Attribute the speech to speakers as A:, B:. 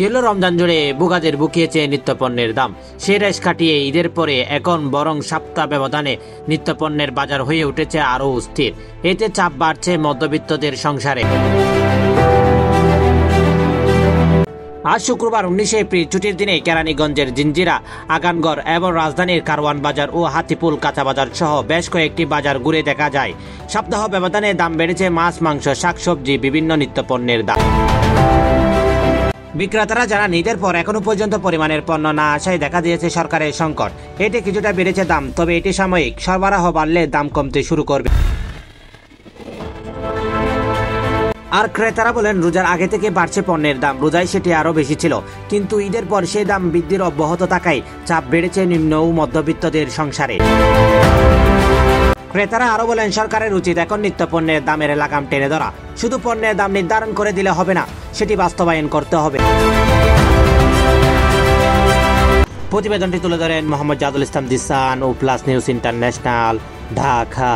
A: গেল রমজান জুড়ে বুগাদের বুকিয়েছে নিত্যপণ্যের দাম। সেই রেশ কাটিয়ে ঈদের পরে এখন বরং সপ্তাহ ব্যবধানে নিত্যপণ্যের বাজার হয়ে উঠেছে আরও অস্থির। এতে চাপ বাড়ছে মধ্যবিত্তদের সংসারে। আজ শুক্রবার 19 এপ্রিল ছুটির দিনে কেরানীগঞ্জের জিঞ্জিরা, আগানগড় এবং রাজধানীর কারওয়ান বাজার ও হাতিপুল কাঁচা বাজার সহ বেশ কয়েকটি বাজার ঘুরে দেখা যায় সপ্তাহ ব্যবধানে দাম বেড়েছে মাছ, মাংস, শাকসবজি, বিভিন্ন নিত্যপণ্যের দাম। বিক্রেতারা জানান, ঈদের পর এখনো পর্যন্ত পরিমাণের পণ্য না আসায় দেখা দিয়েছে সরকারের সংকট। এতে কিছুটা বেড়েছে দাম, তবে এটি সাময়িক। সরবরাহ বাড়লে দাম কমতে শুরু করবে। আর ক্রেতারা বলেন, রোজার আগে থেকে বাড়ছে পণ্যের দাম। রোজায় সেটি আরও বেশি ছিল, কিন্তু ঈদের পর সেই দাম বৃদ্ধির অব্যাহত থাকায় চাপ বেড়েছে নিম্ন ও মধ্যবিত্তদের সংসারে। ক্রেতারা আরও বলেন, সরকারের উচিত এখন নিত্যপণ্যের দামের লাগাম টেনে ধরা। শুধু পণ্যের দাম নির্ধারণ করে দিলে হবে না, সেটি বাস্তবায়ন করতে হবে। প্রতিবেদনটি তুলে ধরেন মোহাম্মদ জাদুল ইসলাম দিসান ও প্লাস নিউজ ইন্টারন্যাশনাল, ঢাকা।